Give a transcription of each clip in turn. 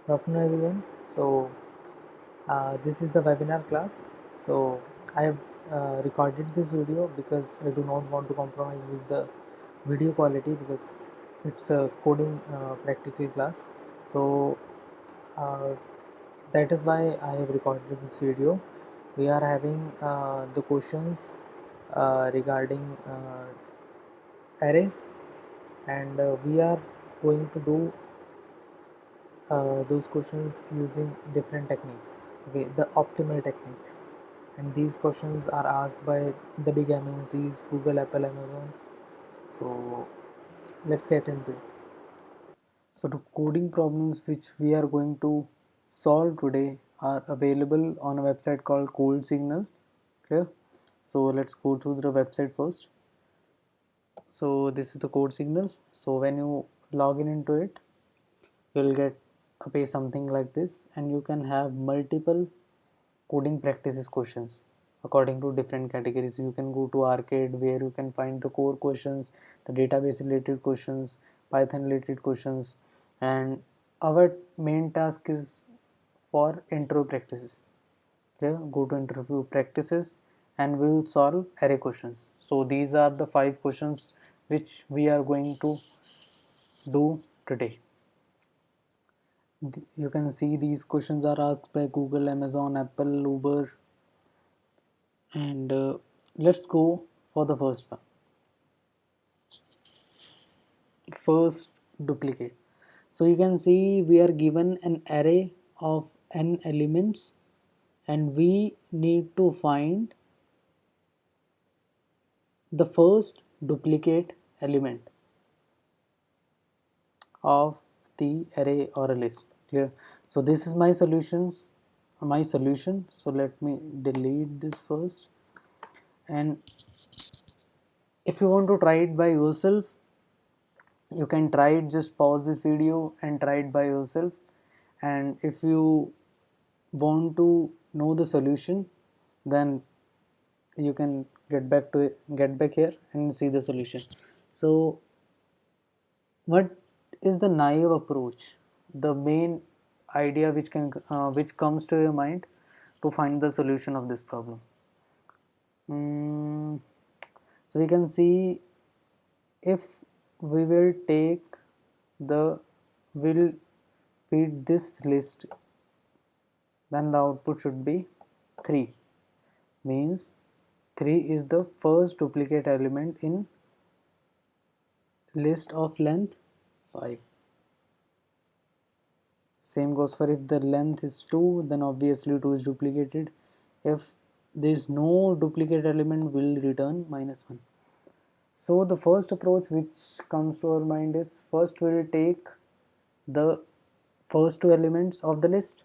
Good afternoon, everyone. This is the webinar class. I have recorded this video because I do not want to compromise with the video quality because it's a coding practical class. So, uh, that is why I have recorded this video. We are having the questions regarding arrays, and we are going to do those questions using different techniques. Okay, the optimal techniques, and these questions are asked by the big MNCs, Google, Apple, Amazon. So let's get into it. So the coding problems which we are going to solve today are available on a website called Code Signal. Clear? So let's go to the website first. So this is the Code Signal. So when you log in into it, you'll get a page something like this, and you can have multiple coding practices questions according to different categories. You can go to arcade where you can find the core questions, the database related questions, Python related questions, and our main task is for intro practices. Okay, go to interview practices and we'll solve array questions. So these are the 5 questions which we are going to do today. You can see these questions are asked by Google, Amazon, Apple, Uber, and let's go for the first one. First, duplicate. So you can see we are given an array of n elements, and we need to find the first duplicate element of the array or a list. Clear? So this is my solution. So let me delete this first. And if you want to try it by yourself, you can try it. Just pause this video and try it by yourself. And if you want to know the solution, then you can get back here and see the solution. So what is the naive approach, the main idea which comes to your mind to find the solution of this problem? mm, so we can see, if we will take the will feed this list, then the output should be 3. Means 3 is the first duplicate element in list of length 5. Same goes for if the length is 2, then obviously 2 is duplicated. If there is no duplicate element, will return -1. So the first approach which comes to our mind is, first we will take the first 2 elements of the list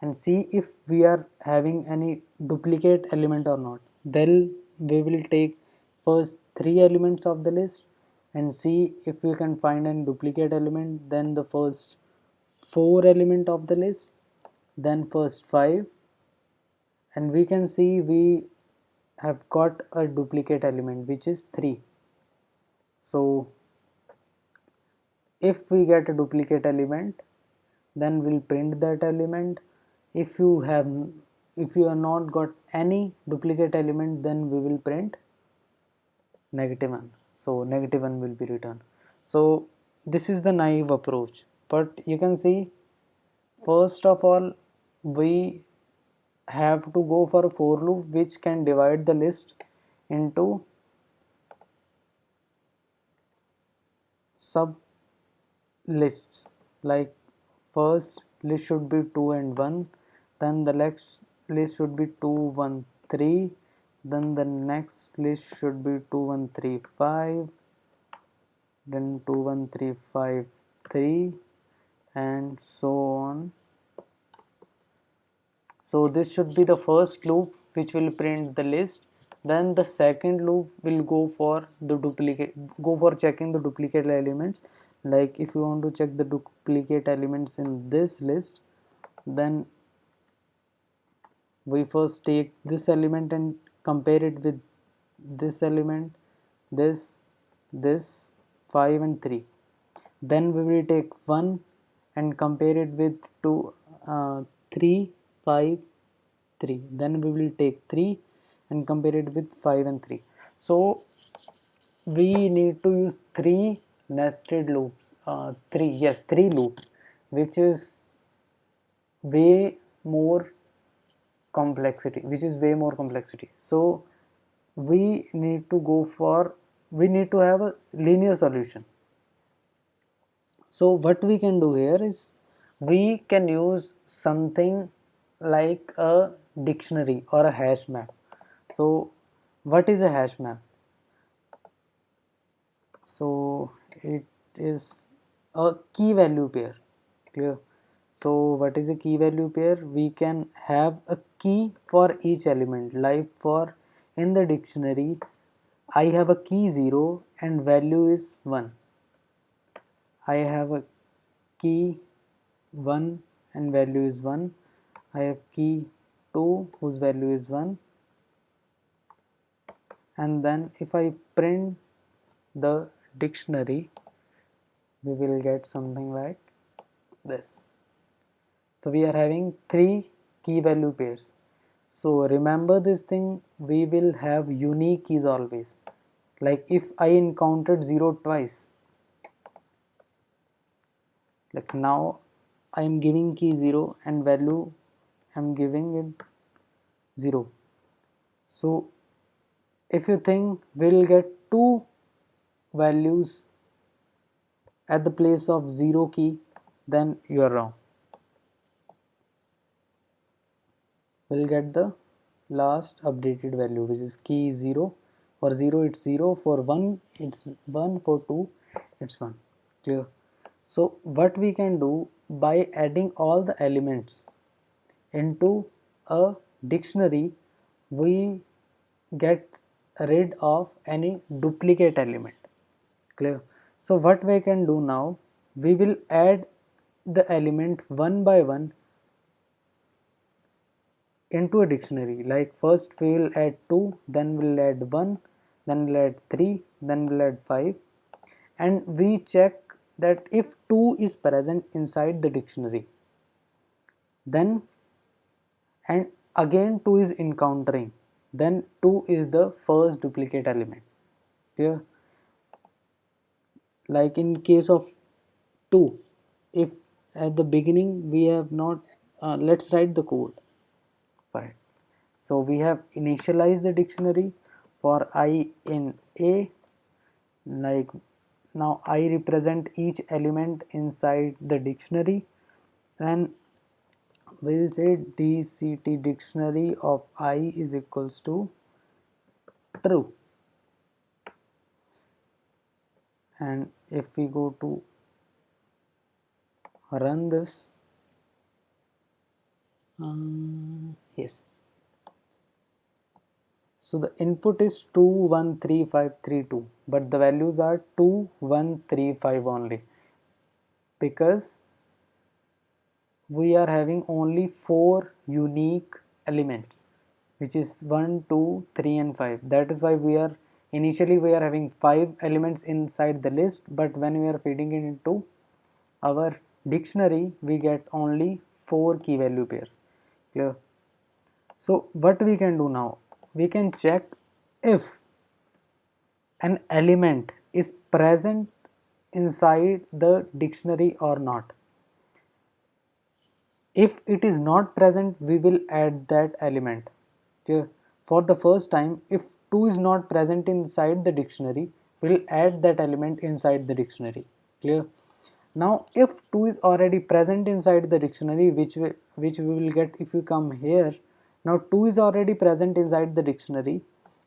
and see if we are having any duplicate element or not. Then we will take first 3 elements of the list and see if we can find a duplicate element, then the first 4 element of the list, then first 5, and we can see we have got a duplicate element which is 3. So if we get a duplicate element, then we'll print that element. if you have if you are not got any duplicate element, then we will print -1. So -1 will be returned. So this is the naive approach, but you can see, first of all, we have to go for a for loop which can divide the list into sub lists. Like, first list should be 2 and 1, then the next list should be 2 1 3, then the next list should be 2 1 3 5, then 2 1 3 5 3, and so on. So this should be the first loop which will print the list. Then the second loop will go for checking the duplicate elements. Like, if you want to check the duplicate elements in this list, then we first take this element and compare it with this element, this 5 and 3. Then we will take 1 and compare it with 2 3 5 3, then we will take 3 and compare it with 5 and 3. So we need to use three nested loops, three loops, which is way more complexity. So we need to have a linear solution. So what we can do here is we can use something like a dictionary or a hash map. So what is a hash map? So it is a key value pair. Clear? So what is a key value pair? We can have a key for each element. Like for in the dictionary, I have a key 0 and value is 1. I have a key 1 and value is 1. I have key 2 whose value is 1. And then if I print the dictionary, we will get something like this. So we are having three key value pairs. So remember this thing, we will have unique keys always. Like if I encountered 0 twice, like now I am giving key 0 and value I am giving it 0. So if you think we'll get two values at the place of 0 key, then you are wrong. We'll get the last updated value, which is key 0. For 0 it's 0, for 1 it's 1, for 2 it's 1. Clear? So what we can do, by adding all the elements into a dictionary, we get rid of any duplicate element. Clear? So what we can do now, we will add the element one by one into a dictionary. Like first we will add 2, then we'll add 1, then we'll add 3, then we'll add 5, and we check that if 2 is present inside the dictionary, then and again 2 is encountering, then 2 is the first duplicate element. Clear? Like in case of 2, if at the beginning we have not, let's write the code. Right. So we have initialized the dictionary for I in A. Like now I represent each element inside the dictionary, and we'll say dct dictionary of I is equals to true. And if we go to run this, yes, so the input is 213532, but the values are 2135 only, because we are having only 4 unique elements, which is 1 2 3 and 5. That is why we are initially we are having 5 elements inside the list, but when we are feeding it into our dictionary, we get only 4 key value pairs. Clear? So what we can do now, we can check if an element is present inside the dictionary or not. If it is not present, we will add that element. Okay. For the first time, if 2 is not present inside the dictionary, we'll add that element inside the dictionary. Clear? Now if 2 is already present inside the dictionary, which we will get if you come here. Now 2 is already present inside the dictionary,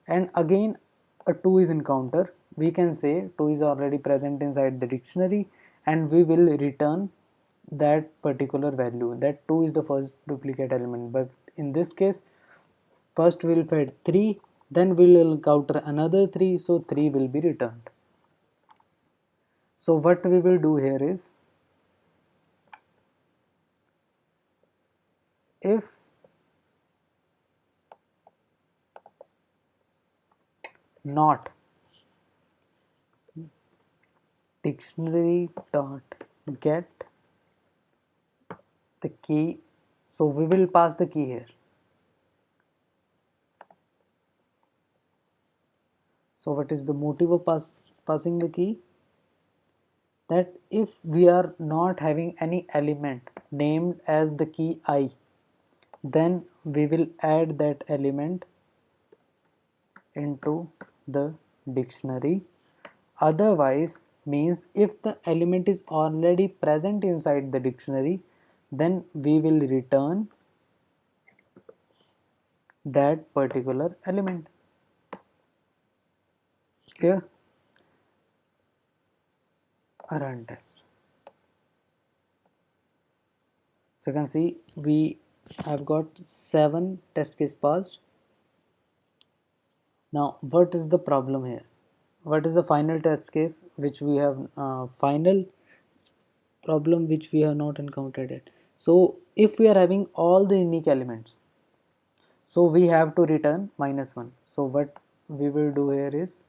and again a 2 is encounter, we can say 2 is already present inside the dictionary, and we will return that particular value, that 2 is the first duplicate element. But in this case, first we will fetch 3, then we will encounter another 3, so 3 will be returned. So what we will do here is, if not dictionary dot get the key. So we will pass the key here. So what is the motive of passing the key? That if we are not having any element named as the key I, then we will add that element into the dictionary. Otherwise means if the element is already present inside the dictionary, then we will return that particular element. Clear? A run test. So you can see we have got 7 test case passed. Now what is the problem here? What is the final test case which we have final problem which we have not encountered yet? So if we are having all the unique elements, so we have to return -1. So what we will do here is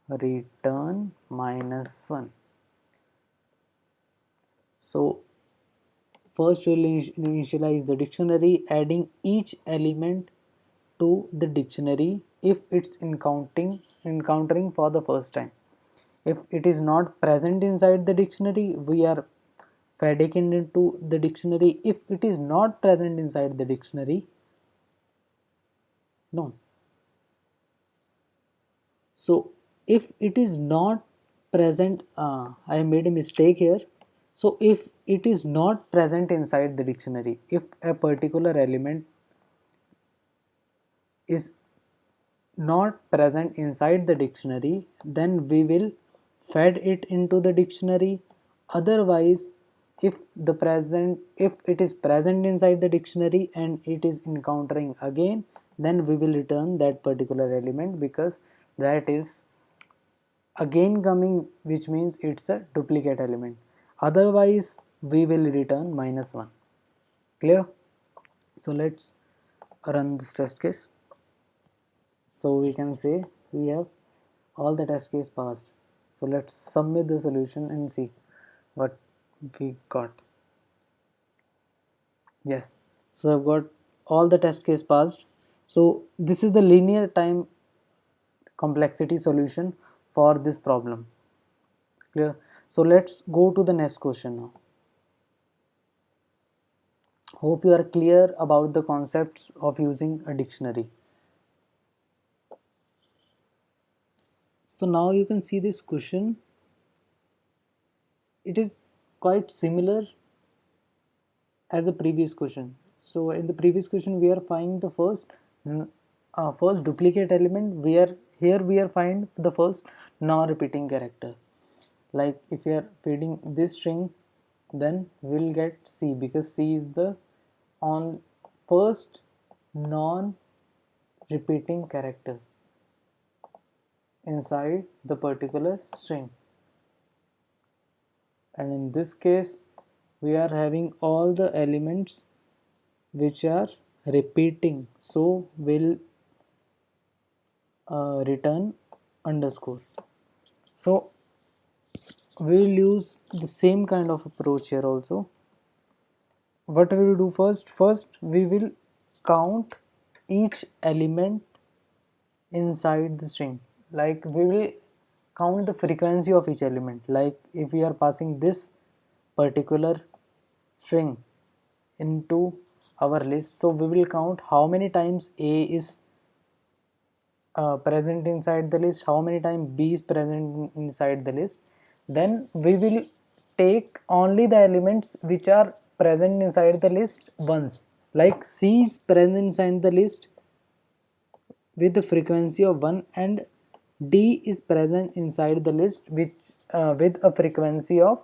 return -1. So first we will initialize the dictionary, adding each element to the dictionary if it's encountering for the first time. If it is not present inside the dictionary, we are feeding it into the dictionary. If it is not present inside the dictionary, no. So if it is not present, I made a mistake here. So if it is not present inside the dictionary, if a particular element is not present inside the dictionary, then we will feed it into the dictionary. Otherwise, if it is present inside the dictionary and it is encountering again, then we will return that particular element, because that is again coming, which means it's a duplicate element. Otherwise we will return -1. Clear? So let's run this test case. So we can say we have all the test case passed. So let's submit the solution and see what we got. Yes, so I've got all the test case passed. So this is the linear time complexity solution for this problem. Clear? So let's go to the next question now. Hope you are clear about the concepts of using a dictionary. So now you can see this question. It is quite similar as the previous question. So in the previous question we are finding the first duplicate element. We are find the first non-repeating character. Like if we are feeding this string, then we'll get C, because C is the on first non-repeating character inside the particular string. And in this case we are having all the elements which are repeating, so we'll return underscore. So we'll use the same kind of approach here also. What we will do first we will count each element inside the string. Like we will count the frequency of each element. Like if we are passing this particular string into our list, so we will count how many times A is present inside the list, how many times B is present inside the list. Then we will take only the elements which are present inside the list once. Like C is present inside the list with the frequency of 1, and D is present inside the list with a frequency of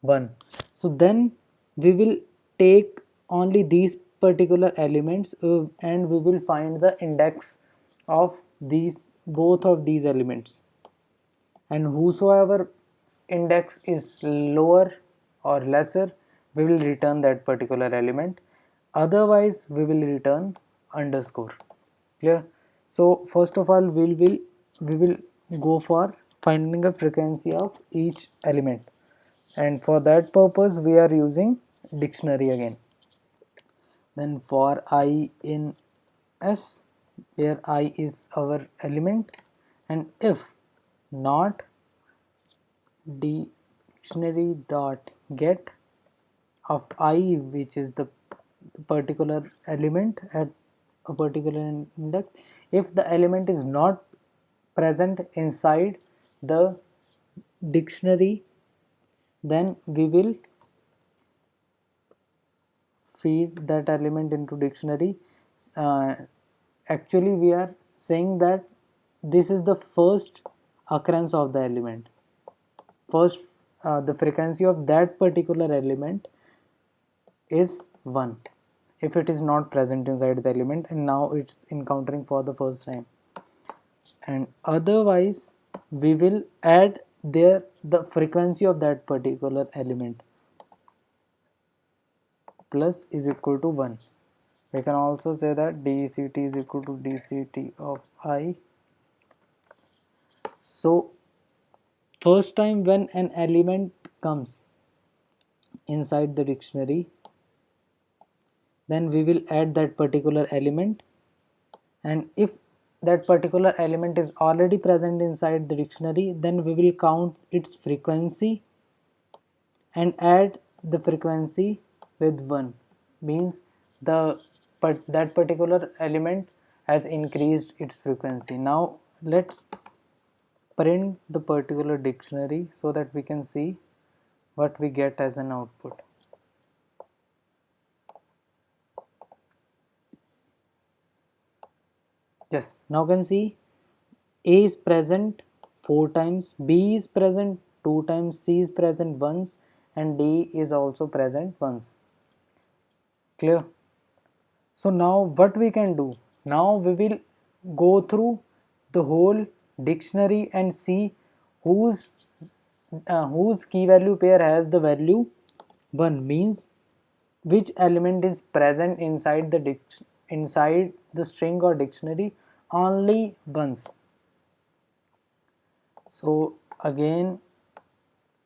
1. So then we will take only these particular elements, and we will find the index of these both of these elements, and whosoever index is lower or lesser, we will return that particular element. Otherwise we will return underscore. Clear? So first of all we will go for finding the frequency of each element, and for that purpose we are using dictionary again. Then for I in S, where I is our element, and if not dictionary dot get of I, which is the particular element at a particular index, if the element is not present inside the dictionary, then we will feed that element into dictionary. uh, Actually we are saying that this is the first occurrence of the element, first the frequency of that particular element is 1 if it is not present inside the element and now it's encountering for the first time. And otherwise we will add there the frequency of that particular element plus is equal to 1. We can also say that dct is equal to dct of I. So first time when an element comes inside the dictionary, then we will add that particular element, and if that particular element is already present inside the dictionary, then we will count its frequency and add the frequency with 1, means the that particular element has increased its frequency. Now let's print the particular dictionary so that we can see what we get as an output. Yes, now you can see A is present 4 times, B is present 2 times, C is present once, and D is also present once. Clear? So now what we can do? Now we will go through the whole dictionary and see whose key value pair has the value 1, means which element is present inside the string or dictionary only once. So again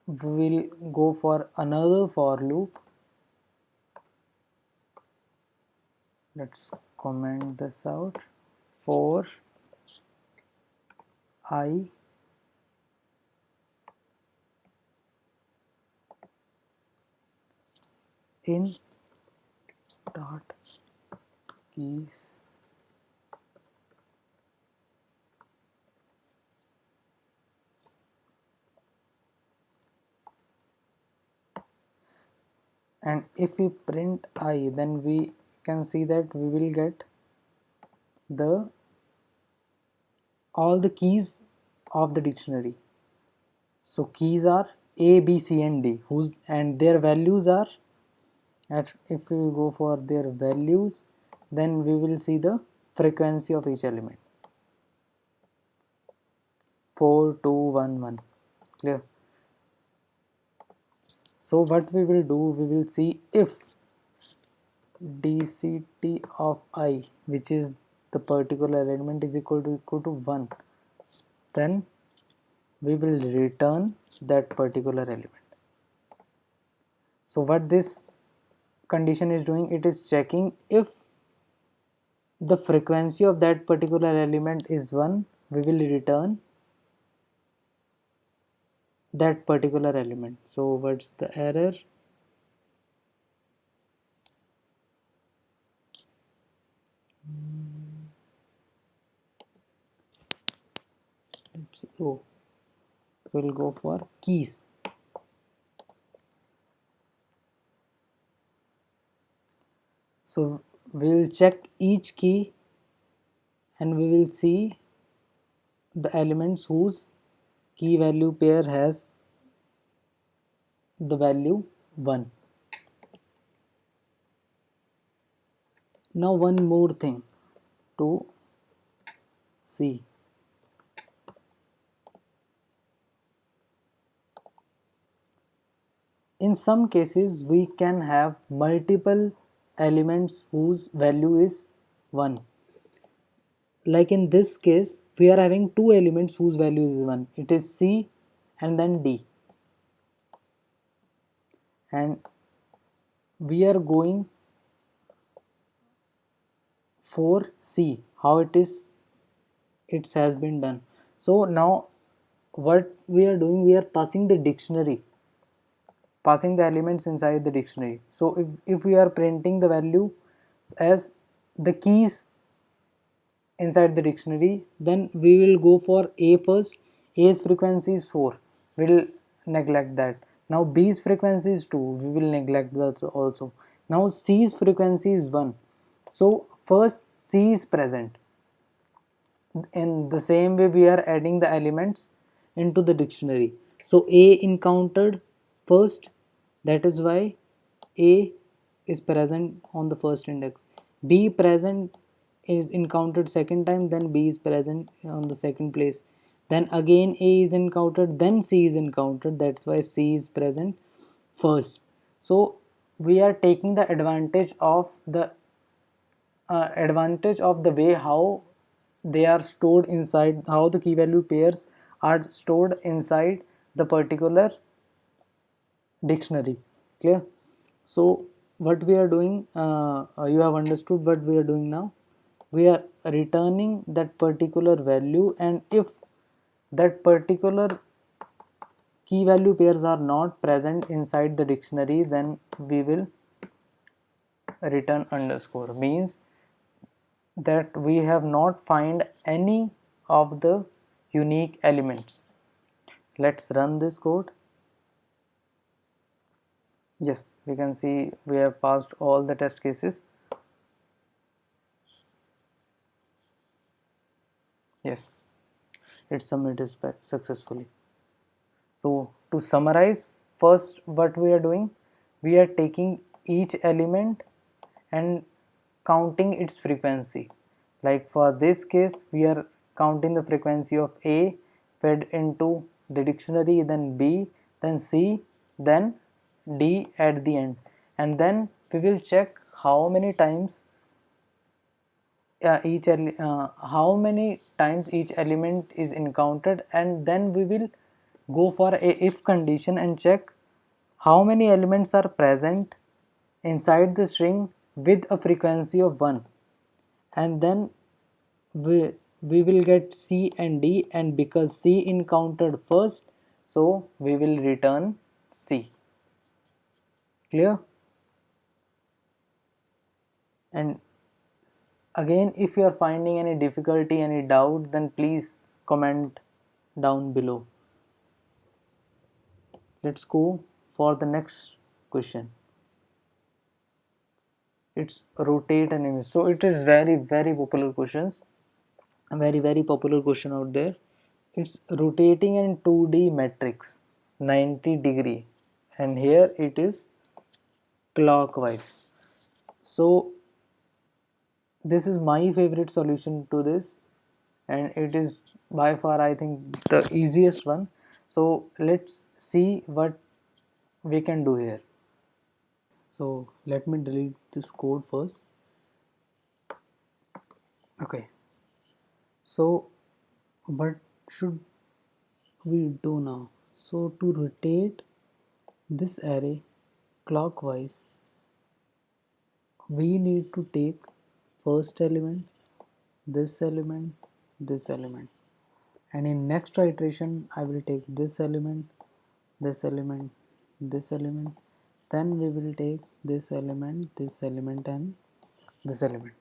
we will go for another for loop. Let's comment this out. For I in dot keys and if we print I, then we can see that we will get the all the keys of the dictionary. So keys are A, B, C and D, whose and their values are at, if we go for their values, then we will see the frequency of each element 4 2 1 1. Clear? So what we will do, we will see if dct of I, which is the particular element, is equal to 1, then we will return that particular element. So what this condition is doing, it is checking if the frequency of that particular element is 1, we will return that particular element. So what's the error? Let's see. Oh, we'll go for keys. So we'll check each key and we will see the elements whose key value pair has the value 1. Now one more thing to see. In some cases we can have multiple elements whose value is 1. Like in this case we are having two elements whose value is 1. It is C and then D. And we are going for C, how it has been done. So now what we are doing, we are passing the dictionary, passing the elements inside the dictionary. So if we are printing the value as the keys inside the dictionary, then we will go for A first. A's frequency is 4, we'll neglect that. Now B's frequency is 2, we will neglect that also. Now C's frequency is 1, so first C is present. In the same way we are adding the elements into the dictionary. So A encountered first, that is why A is present on the first index. B present is encountered second time, then B is present on the second place. Then again A is encountered, then C is encountered, that's why C is present first. So we are taking the advantage of the way how they are stored inside, how the key value pairs are stored inside the particular dictionary. Clear? So what we are doing, you have understood what we are doing now. We are returning that particular value, and if that particular key value pairs are not present inside the dictionary, then we will return underscore, means that we have not find any of the unique elements. Let's run this code. Yes, we can see we have passed all the test cases. Yes, it submitted successfully. So to summarize, first what we are doing, we are taking each element and counting its frequency. Like for this case, we are counting the frequency of A fed into the dictionary, then B, then C, then D at the end, and then we will check how many times how many times each element is encountered, and then we will go for a if condition and check how many elements are present inside the string with a frequency of 1, and then we will get C and D, and because C encountered first, so we will return C. Clear? And again, if you are finding any difficulty, any doubt, then please comment down below. Let's go for the next question. It's rotate an image. So it is very popular questions, a very popular question out there. It's rotating in 2D matrix 90-degree, and here it is clockwise. So this is my favorite solution to this, and it is by far I think the easiest one. So let's see what we can do here. So let me delete this code first. Okay, so what should we do now? So to rotate this array clockwise, we need to take first element, this element, this element, and in next iteration I will take this element, this element, this element, then we will take this element and this element.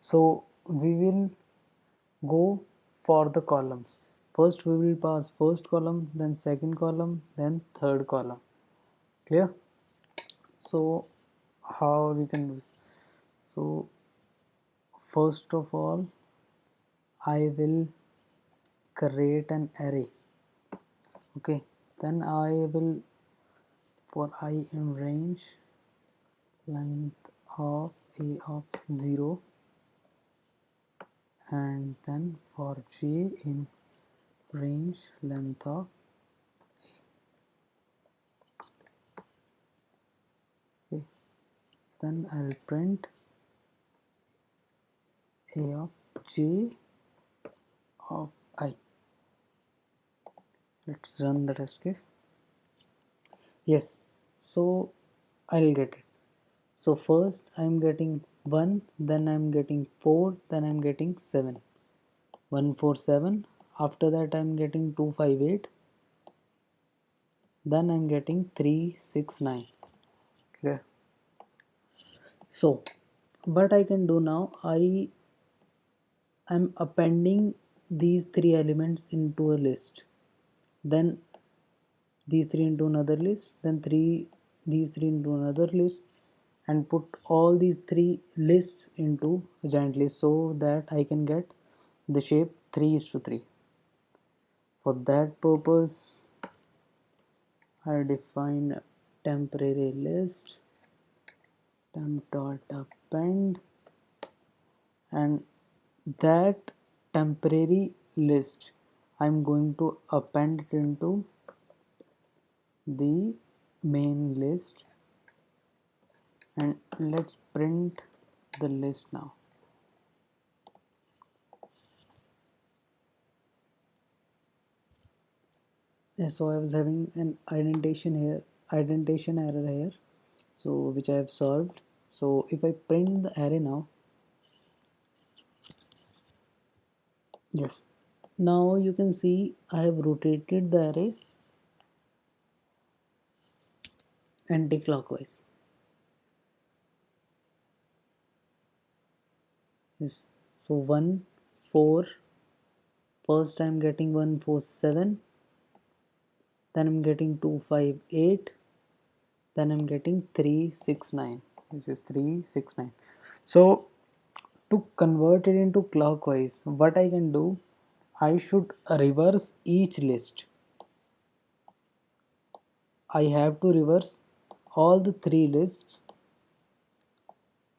So we will go for the columns. First we will pass first column, then second column, then third column. Clear? So how we can do this? So first of all, I will create an array. Okay, then I will, for I in range length of a of 0, and then for j in range length of a. Okay, then I'll print a of j of I. Let's run the test case. Yes, so I'll get it. So first I'm getting 1, then I'm getting 4, then I'm getting 7. 147. After that I'm getting 258, then I'm getting 369. Clear. So what I can do now, I'm appending these three elements into a list, then these three into another list, then these three into another list, and put all these three lists into a giant list so that I can get the shape 3:3. For that purpose, I define a temporary list temp dot append, and that temporary list I'm going to append it into the main list, and let's print the list now. So I was having an indentation error here, so which I have solved. So if I print the array now, yes, now you can see I have rotated the array anti-clockwise. Yes, so 1 4, first I'm getting 147, then I'm getting 258, then I'm getting 369, which is 369. So to convert it into clockwise, what I can do, I should reverse each list. I have to reverse all the three lists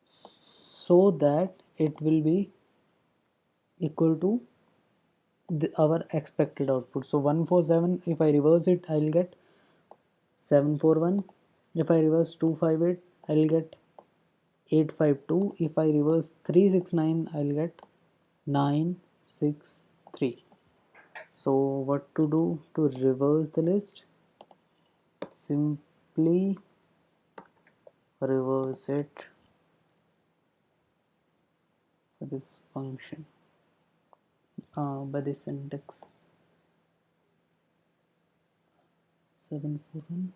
so that it will be equal to our expected output. So 147, if I reverse it, I'll get 741. If I reverse 258, I'll get 852. If I reverse 369, I'll get 963. So what to do to reverse the list? Simply reverse it for this function by this syntax 741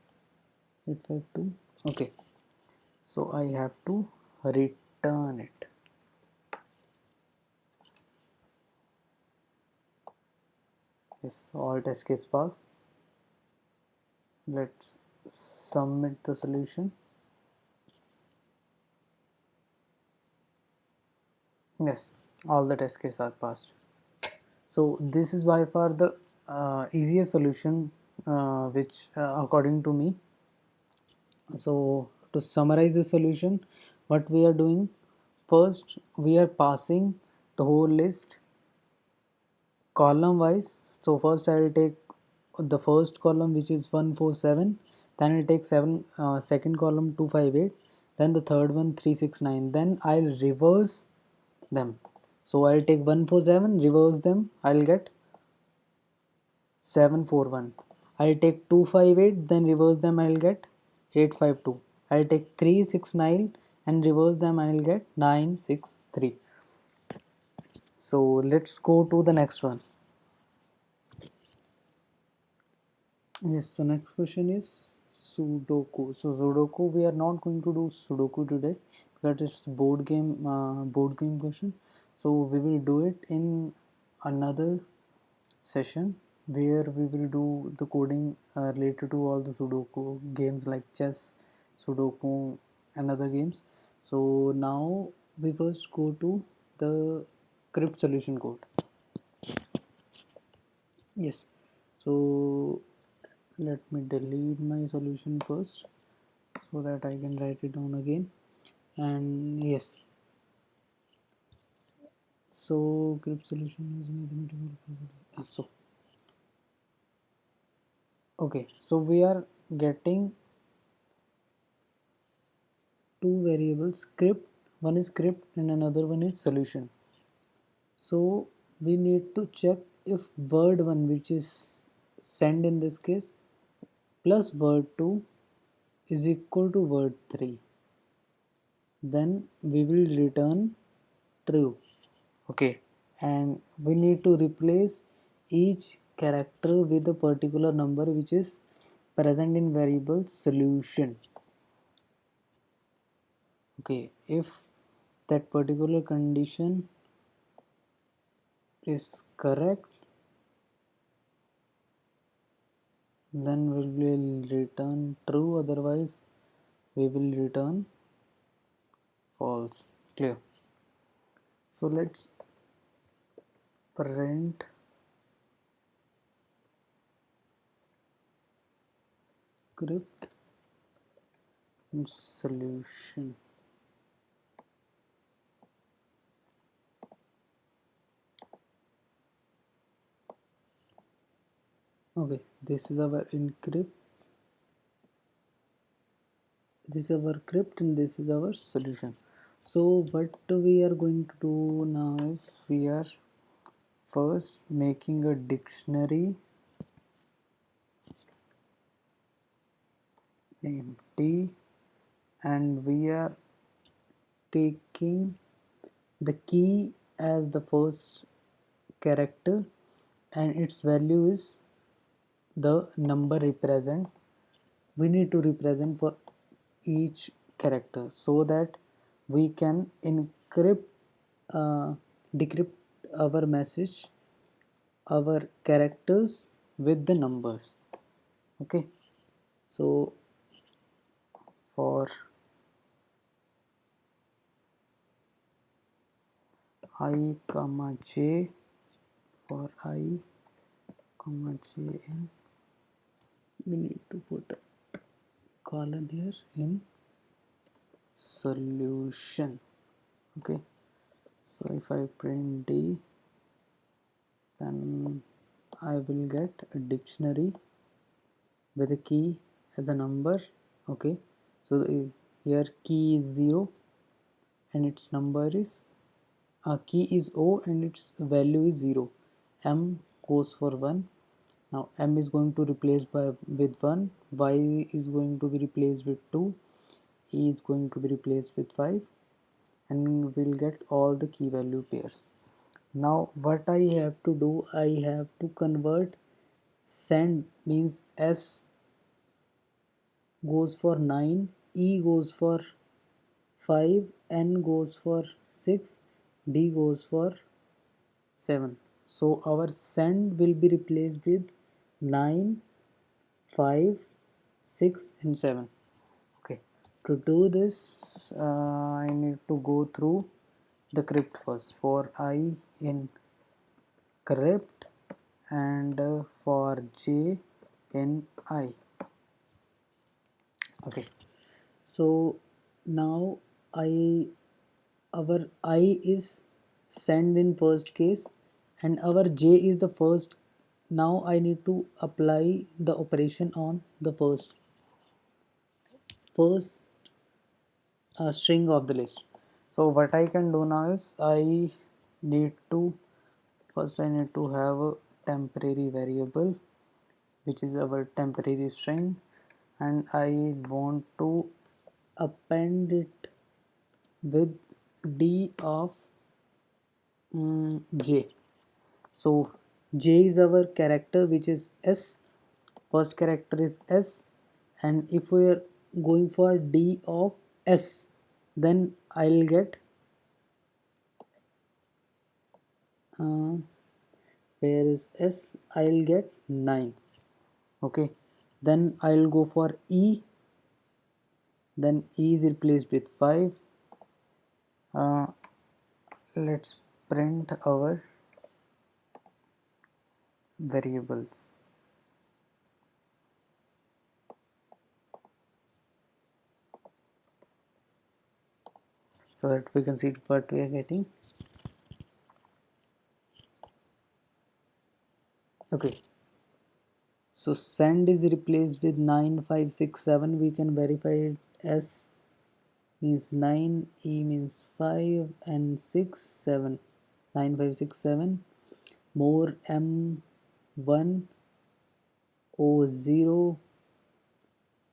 852. Okay, so I have to return it. Yes, all test case pass. Let's submit the solution. Yes, all the test cases are passed. So this is by far the easiest solution, which according to me. So to summarize the solution, what we are doing, first we are passing the whole list column wise. So first I will take the first column, which is 147, then I'll take 7 second column 258, then the third one 369, then I'll reverse them. So I'll take 147, reverse them, I'll get 741. I'll take 258, then reverse them, I'll get 852. I'll take 369 and reverse them, I'll get 963. So let's go to the next one. Yes, so next question is Sudoku. So Sudoku, we are not going to do Sudoku today because it's board game question. So we will do it in another session where we will do the coding related to all the Sudoku games like chess, Sudoku, and other games. So now we first go to the crypt solution code. Yes, so let me delete my solution first so that I can write it down again. And yes, so crypt solution is mathematical puzzle. So okay, so we are getting two variables, script, one is script and another one is solution. So we need to check if word1, which is send in this case, plus word2 is equal to word3. then we will return true. Okay, and we need to replace each character with a particular number which is present in variable solution. Okay, if that particular condition is correct, then we will return true, otherwise we will return false. Clear? So let's print script solution. Okay, this is our encrypt, this is our crypt, and this is our solution. So what we are going to do now is we are first making a dictionary empty, and we are taking the key as the first character, and its value is the number represent. We need to represent for each character so that we can encrypt, uh, decrypt our message, our characters with the numbers. Okay, so for I comma j, for I comma j in, we need to put a colon here in solution. Okay, so if I print d, then I will get a dictionary with a key as a number. Okay, so here key is 0 and its number is key is O and its value is 0. M goes for 1. Now M is going to replace by with 1, Y is going to be replaced with 2, E is going to be replaced with 5, and we'll get all the key value pairs. Now what I have to do, I have to convert send means S goes for 9, E goes for 5, N goes for 6, D goes for 7. So our send will be replaced with 9, 5, 6 and 7. Okay, to do this I need to go through the crypt first. For I in crypt and for j in I. Okay, so now I our I is send in first case and our j is the first. Now I need to apply the operation on the first string of the list. So what I can do now is I need to first I need to have a temporary variable which is our temporary string, and I want to append it with d of j. So j is our character which is s, first character is s, and if we are going for d of s, then I'll get uh, where is s, I'll get 9. Okay, then I'll go for e, then e is replaced with 5. uh, let's print our variables so that we can see what we are getting. Okay, so send is replaced with 9, 5, 6, 7. We can verify it. S means 9, E means 5, and 6, 7. 9, 5, 6, 7. More M1, O0,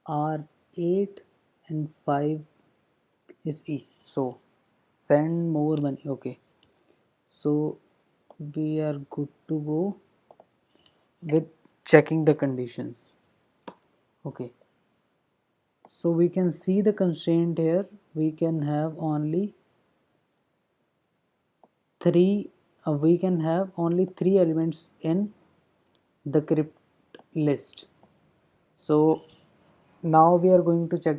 R8, and 5 is E. So send more money. Okay, so we are good to go with checking the conditions. Okay, so we can see the constraint here. We can have only three we can have only three elements in the crypt list. So now we are going to check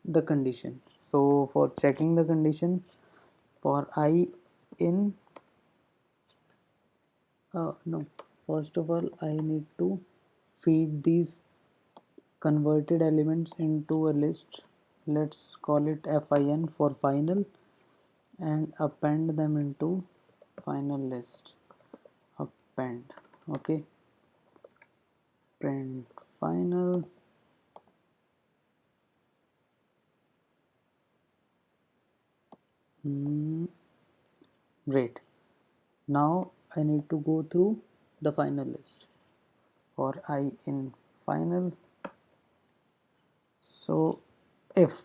the condition. So for checking the condition, for I in no, first of all I need to feed these converted elements into a list. Let's call it fin for final, and append them into final list. Append. Okay, print final. Great. Now I need to go through the final list for I in final. So if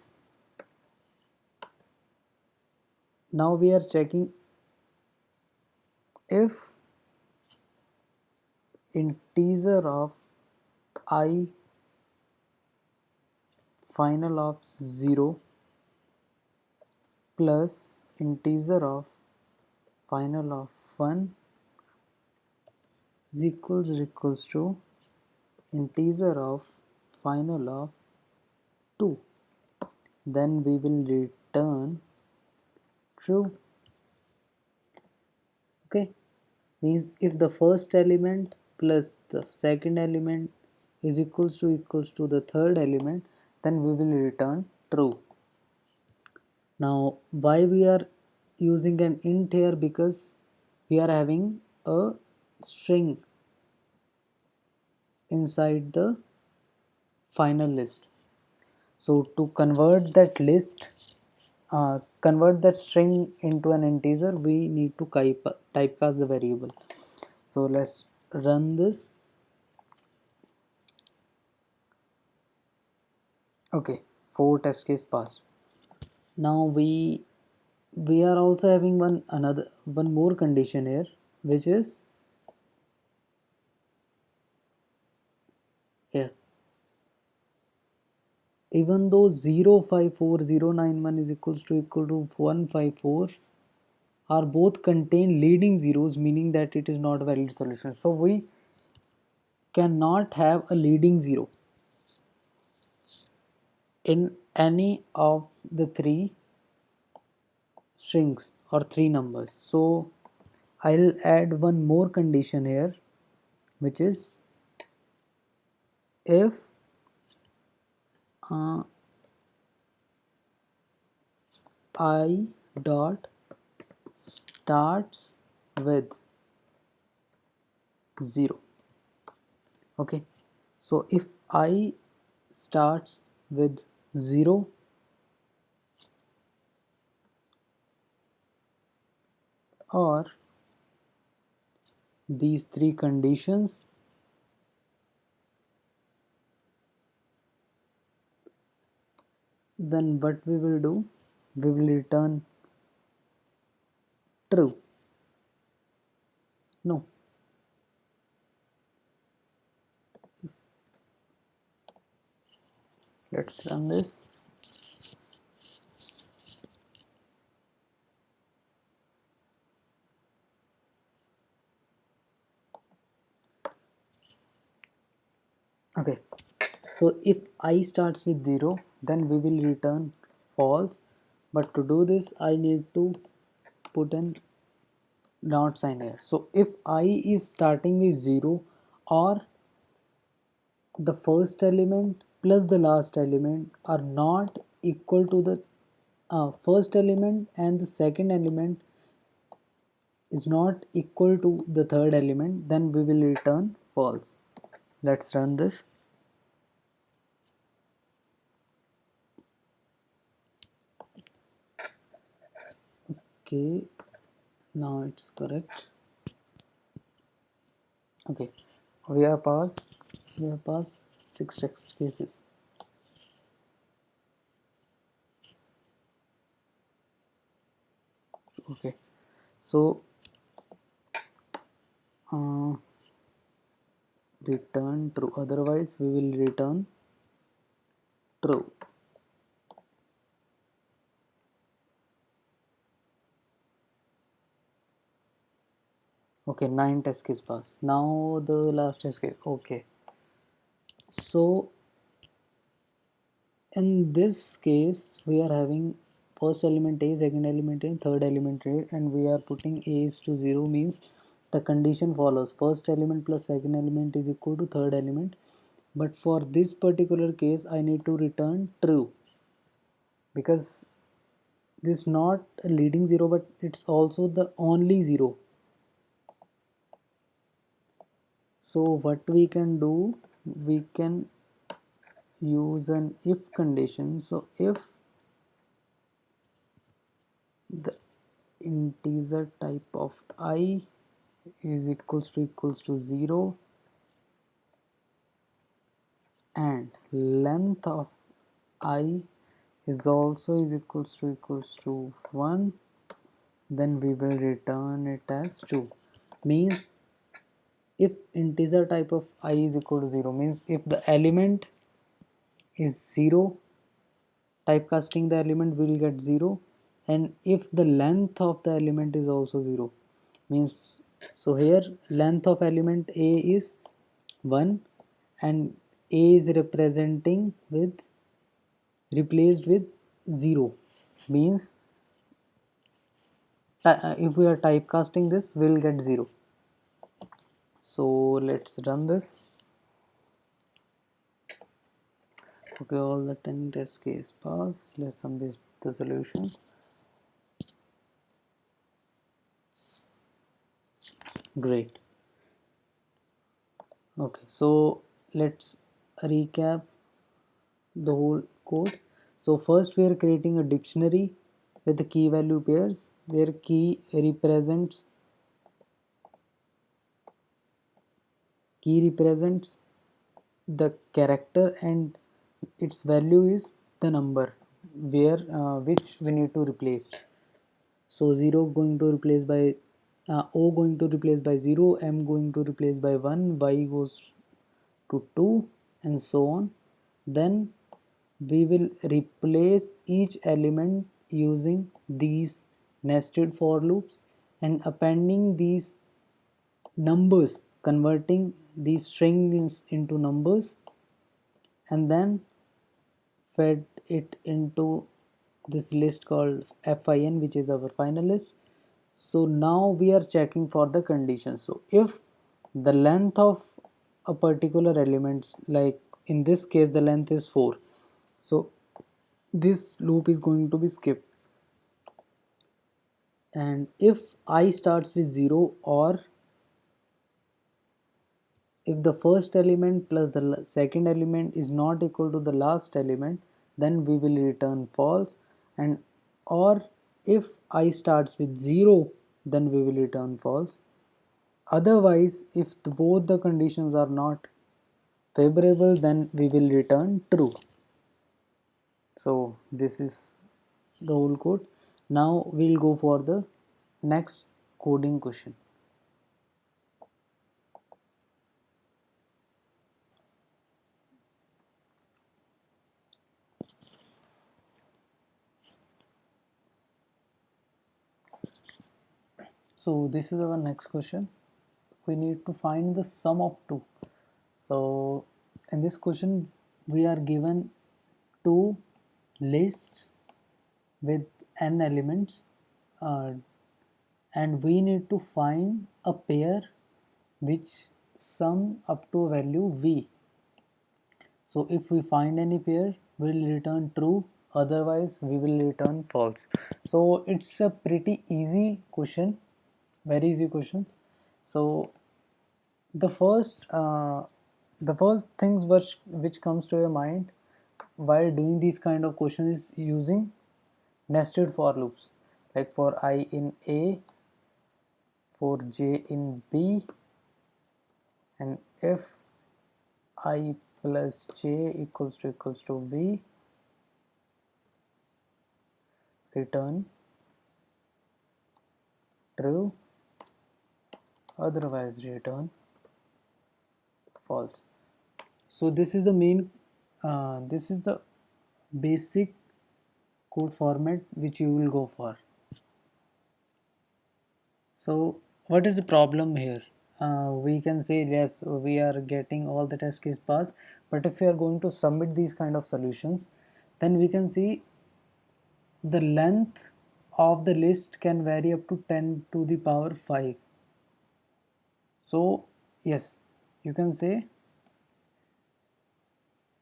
now we are checking if integer of I final of 0 plus integer of final of 1 is equals to integer of final of 2, then we will return true. Okay, means if the first element plus the second element is equals to the third element, then we will return true. Now why we are using an int here? Because we are having a string inside the final list. So to convert that list, convert that string into an integer, we need to typecast the variable. So let's run this. Okay, 4 test case passed. Now we are also having one more condition here, which is here. Even though 054091 is equal to 154 are both contain leading zeros, meaning that it is not a valid solution. So we cannot have a leading zero in any of the three strings or three numbers. So I'll add one more condition here, which is if I dot starts with 0. Okay, so if I starts with 0 or these three conditions, then what we will do, we will return true. No, let's run this. Okay, so if I starts with 0, then we will return false, but to do this I need to put an not sign here. So if I is starting with 0 or the first element plus the last element are not equal to the first element, and the second element is not equal to the third element, then we will return false. Let's run this. Okay, now it's correct. Okay, we have passed 6 test cases. Okay, so uh, return true, otherwise we will return true. Okay, 9 test case pass. Now the last test case. Okay, so in this case we are having first element a, second element a, third element a, and we are putting a is to 0, means the condition follows first element plus second element is equal to third element. But for this particular case I need to return true, because this is not a leading 0 but it's also the only 0. So what we can do, we can use an if condition. So if the integer type of I is equals to 0 and length of I is also is equals to 1, then we will return it as 2. Means if integer type of I is equal to 0, means if the element is 0, typecasting the element will get 0, and if the length of the element is also 0, means, so here length of element a is 1 and a is replaced with 0, means if we are typecasting this we'll get 0. So let's run this. Okay, all the 10 test case pass. Let's sum the solution. Great. Okay, so let's recap the whole code. So first we are creating a dictionary with the key value pairs where key represents the character and its value is the number where which we need to replace. So 0 going to replace by O going to replace by 0, M going to replace by 1, Y goes to 2, and so on. Then we will replace each element using these nested for loops and appending these numbers, converting these strings into numbers, and then fed it into this list called fin, which is our final list. So now we are checking for the conditions. So if the length of a particular element, like in this case the length is 4, so this loop is going to be skipped. And if I starts with 0, or if the first element plus the second element is not equal to the last element, then we will return false. And or if I starts with 0, then we will return false. Otherwise, if both the conditions are not favorable, then we will return true. So this is the whole code. Now we'll go for the next coding question. So this is our next question. We need to find the sum of two. So in this question we are given two lists with n elements, uh, and we need to find a pair which sum up to a value v. So if we find any pair, we will return true, otherwise we will return false. So it's a pretty easy question, very easy question. So the first things which comes to your mind while doing these kind of questions is using nested for loops, like for I in A, for J in B, and if I plus J equals to B, return true, otherwise return false. So this is the main this is the basic code format which you will go for. So what is the problem here? We can say yes, we are getting all the test case pass, but if we are going to submit these kind of solutions, then we can see the length of the list can vary up to 10 to the power 5. So yes, you can say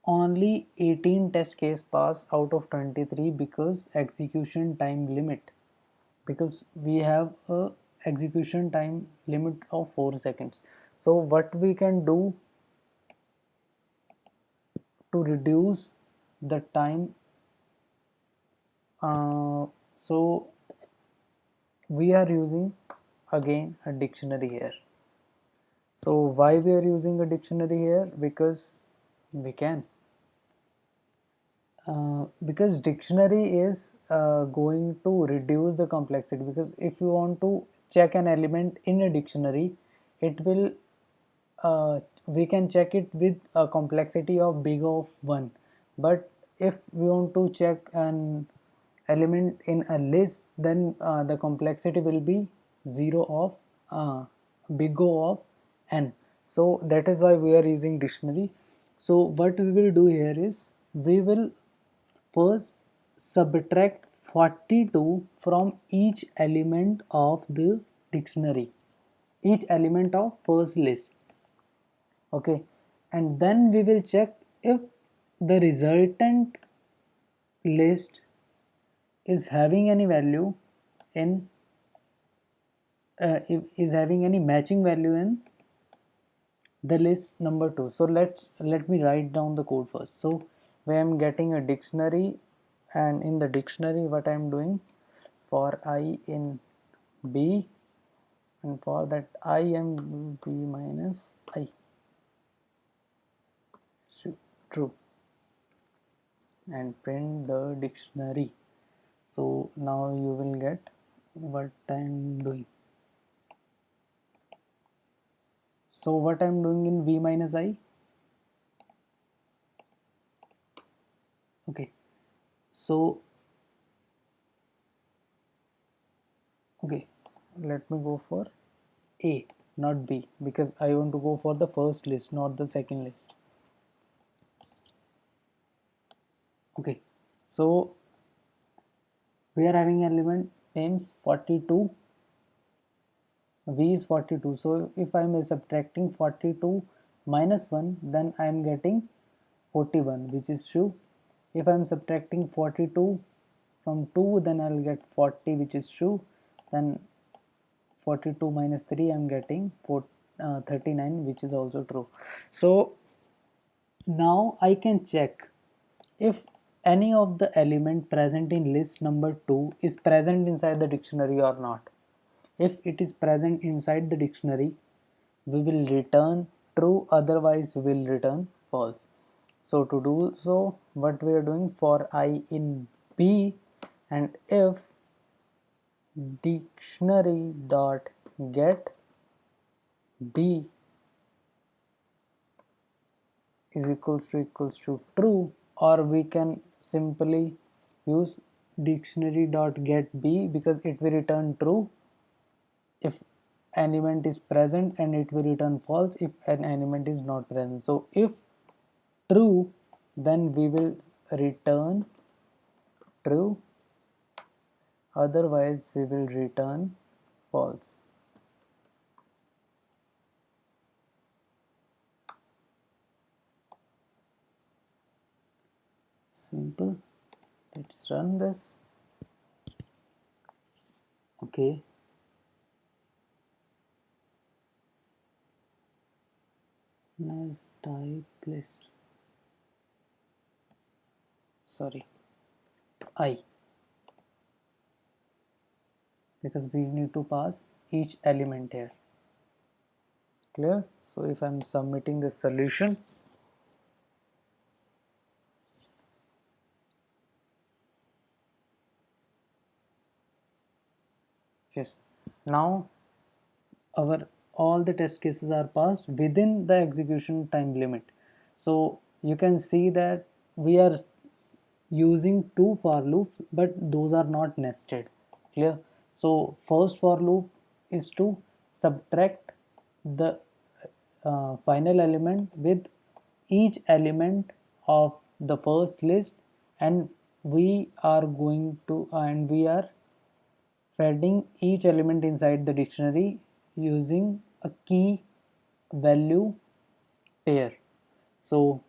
only 18 test case pass out of 23 because execution time limit, because we have a execution time limit of 4 seconds. So what we can do to reduce the time, so we are using again a dictionary here. So why we are using a dictionary here? Because we can, because dictionary is going to reduce the complexity, because if you want to check an element in a dictionary, it will we can check it with a complexity of big of 1, but if we want to check an element in a list, then the complexity will be 0 of big O of n. So that is why we are using dictionary. So what we will do here is we will first subtract 42 from each element of the dictionary, each element of first list. Okay, and then we will check if the resultant list is having any value in is having any matching value in the list number 2. So let me write down the code first. So where I'm getting a dictionary, and in the dictionary what I'm doing, for I in B, and for that I am B minus I, true, and print the dictionary. So now you will get what I'm doing. So what I'm doing in V minus I, okay, so okay, let me go for A, not B, because I want to go for the first list, not the second list. Okay, so we are having element names 42, V is 42. So if I am subtracting 42 minus 1, then I am getting 41, which is true. If I am subtracting 42 from 2, then I'll get 40, which is true. Then 42 minus 3, I'm getting 39, which is also true. So now I can check if any of the element present in list number 2 is present inside the dictionary or not. If it is present inside the dictionary, we will return true, otherwise we will return false. So to do so, what we are doing, for I in B, and if dictionary dot get B is equals to true, or we can simply use dictionary dot get B, because it will return true if element is present, and it will return false if an element is not present. So if true, then we will return true, otherwise we will return false. Simple. Let's run this. Okay, nice type list, sorry, I, because we need to pass each element here. Clear? So if I'm submitting the solution, yes, Now our all the test cases are passed within the execution time limit. So you can see that we are using two for loops, but those are not nested. Clear? So first for loop is to subtract the final element with each element of the first list, and we are going to and we are fetching each element inside the dictionary using a key value pair. So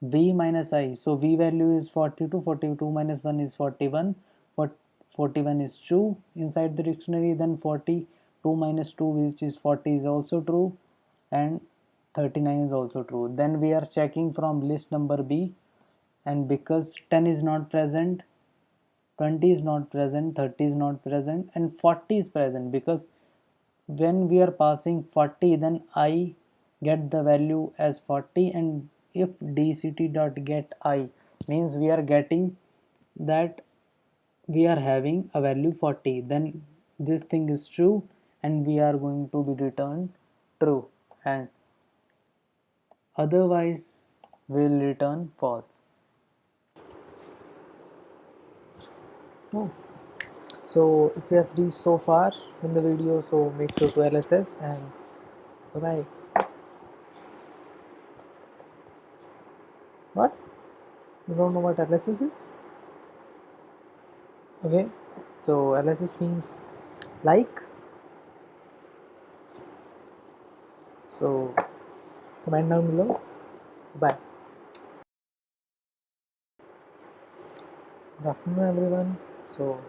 v minus I, so v value is 42, 42 minus 1 is 41, 41 is true inside the dictionary, then 42 minus 2 which is 40 is also true, and 39 is also true. Then we are checking from list number B, and because 10 is not present, 20 is not present, 30 is not present, and 40 is present, because when we are passing 40, then I get the value as 40, and if dct dot get I means we are getting that we are having a value 40, then this thing is true and we are going to be returned true, and otherwise will return false. Oh. So if you have reached so far in the video, so make sure to LSS and bye bye. What? You don't know what LSS is? Okay. So LSS means like. So comment down below. Bye. Good afternoon everyone. So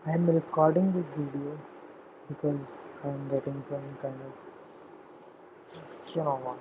I am recording this video because I am getting some kind of what.